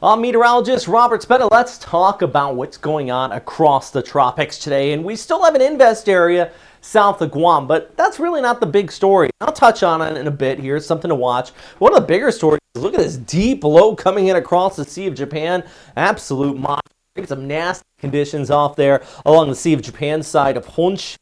I'm meteorologist Robert Spetta. Let's talk about what's going on across the tropics today. And we still have an invest area south of Guam, but that's really not the big story. I'll touch on it in a bit here. It's something to watch. One of the bigger stories is look at this deep low coming in across the Sea of Japan. Absolute monster. Some nasty conditions off there along the Sea of Japan side of Honshu.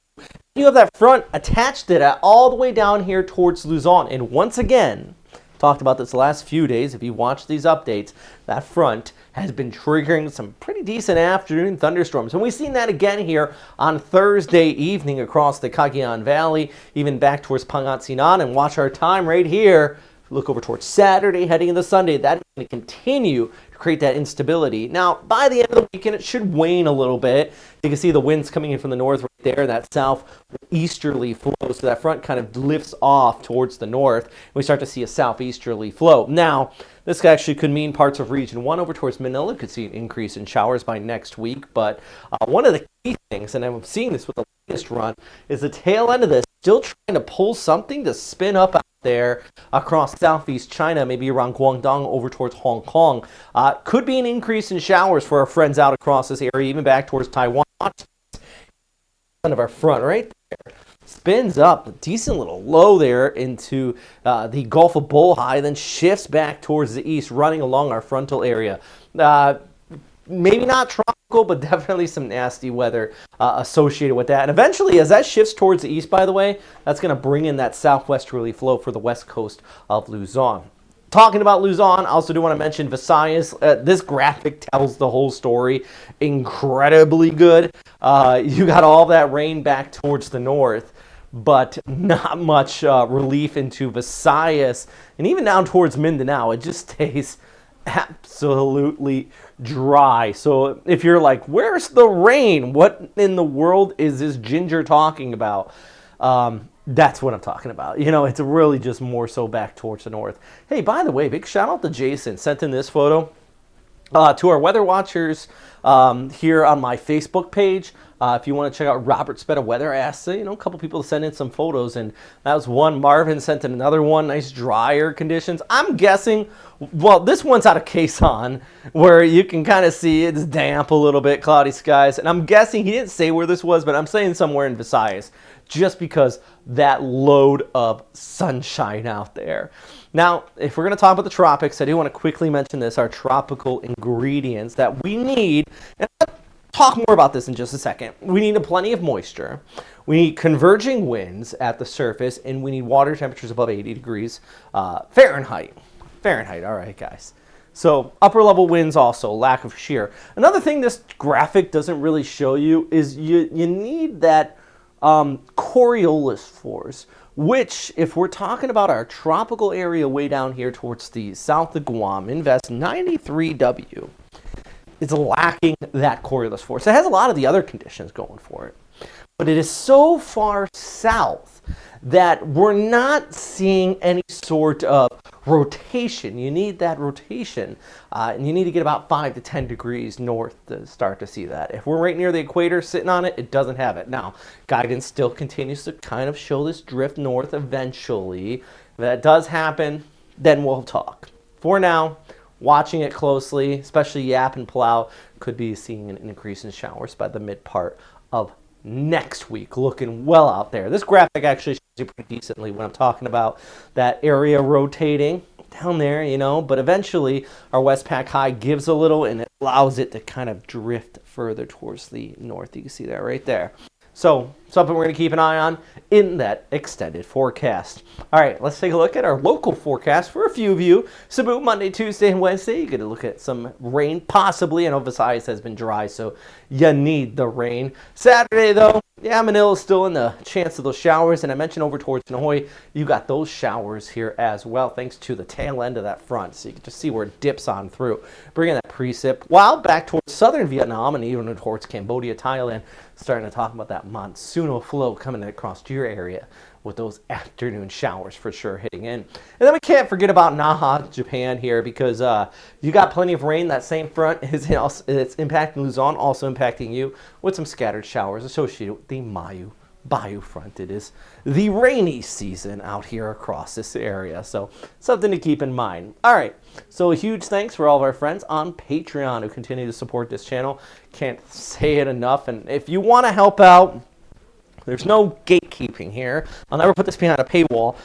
You have that front attached to it all the way down here towards Luzon. And once again, talked about this the last few days. If you watch these updates, that front has been triggering some pretty decent afternoon thunderstorms. And we've seen that again here on Thursday evening across the Cagayan Valley, even back towards Pangasinan. And watch our time right here. Look over towards Saturday, heading into Sunday. That is going to continue to create that instability. Now, by the end of the weekend, it should wane a little bit. You can see the winds coming in from the north right there, that southeasterly flow. So that front kind of lifts off towards the north. And we start to see a southeasterly flow. Now, this actually could mean parts of Region 1 over towards Manila could see an increase in showers by next week. But one of the key things, and I'm seeing this with the latest run, is the tail end of this still trying to pull something to spin up out there across southeast China, maybe around Guangdong over towards Hong Kong. Could be an increase in showers for our friends out across this area, even back towards Taiwan. Front of our front right there. Spins up a decent little low there into the Gulf of Bohai, then shifts back towards the east, running along our frontal area. Maybe not tropical, but definitely some nasty weather associated with that. And eventually, as that shifts towards the east, by the way, that's going to bring in that southwesterly flow for the west coast of Luzon. Talking about Luzon, I also do want to mention Visayas. This graphic tells the whole story incredibly good. You got all that rain back towards the north, but not much relief into Visayas, and even down towards Mindanao. It just stays absolutely dry. So if you're like, where's the rain? What in the world is this ginger talking about? That's what I'm talking about. You know, it's really just more so back towards the north. Hey, by the way, big shout out to Jason. Sent in this photo to our weather watchers here on my Facebook page. If you want to check out Robert Spetta Weather, I asked a couple people to send in some photos, and that was one. Marvin sent in another one. Nice drier conditions. I'm guessing, well, this one's out of Quezon, where you can kind of see it's damp a little bit, cloudy skies, and I'm guessing he didn't say where this was, but I'm saying somewhere in Visayas, just because that load of sunshine out there. Now, if we're going to talk about the tropics, I do want to quickly mention this, our tropical ingredients that we need. And I'll talk more about this in just a second. We need plenty of moisture. We need converging winds at the surface, and we need water temperatures above 80 degrees Fahrenheit. Fahrenheit, all right, guys. So upper level winds also, lack of shear. Another thing this graphic doesn't really show you is you need that Coriolis force, which, if we're talking about our tropical area way down here towards the south of Guam, invest 93W, is lacking that Coriolis force. It has a lot of the other conditions going for it, but it is so far south that we're not seeing any sort of rotation. You need that rotation, and you need to get about 5 to 10 degrees north to start to see that. If we're right near the equator sitting on it, it doesn't have it. Now, guidance still continues to kind of show this drift north eventually. If that does happen, then we'll talk. For now, watching it closely, especially Yap and Palau, could be seeing an increase in showers by the mid part of next week. Looking well out there. This graphic actually shows you pretty decently when I'm talking about that area rotating down there, but eventually our Westpac high gives a little and it allows it to kind of drift further towards the north. You can see that right there. So something we're going to keep an eye on in that extended forecast. All right, let's take a look at our local forecast for a few of you. Cebu, Monday, Tuesday, and Wednesday. You're going to look at some rain, possibly. I know Visayas has been dry, so you need the rain. Saturday, though, yeah, Manila is still in the chance of those showers. And I mentioned over towards Ninoy, you got those showers here as well, thanks to the tail end of that front. So you can just see where it dips on through, bringing that precip. While back towards southern Vietnam and even towards Cambodia, Thailand, starting to talk about that monsoonal flow coming across your area with those afternoon showers for sure hitting in. And then we can't forget about Naha, Japan here, because you got plenty of rain. That same front it's impacting Luzon, also impacting you with some scattered showers associated with the Mayu bayou front. It is the rainy season out here across this area, so something to keep in mind. All right, so a huge thanks for all of our friends on Patreon who continue to support this channel. Can't say it enough, and if you want to help out, there's no gatekeeping here. I'll never put this behind a paywall,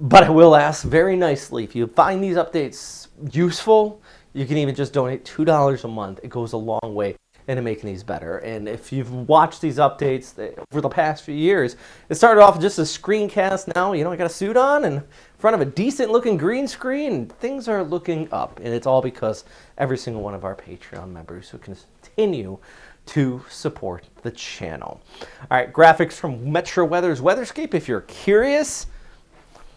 but I will ask very nicely, if you find these updates useful, you can even just donate $2 a month. It goes a long way into making these better. And if you've watched these updates over the past few years, it started off just a screencast. Now, I got a suit on and in front of a decent looking green screen. Things are looking up, and it's all because every single one of our Patreon members who continue to support the channel. All right, graphics from Metro Weather's Weatherscape if you're curious.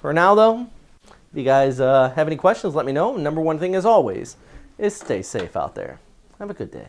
For now, though, if you guys have any questions, let me know. Number one thing, as always, is stay safe out there. Have a good day.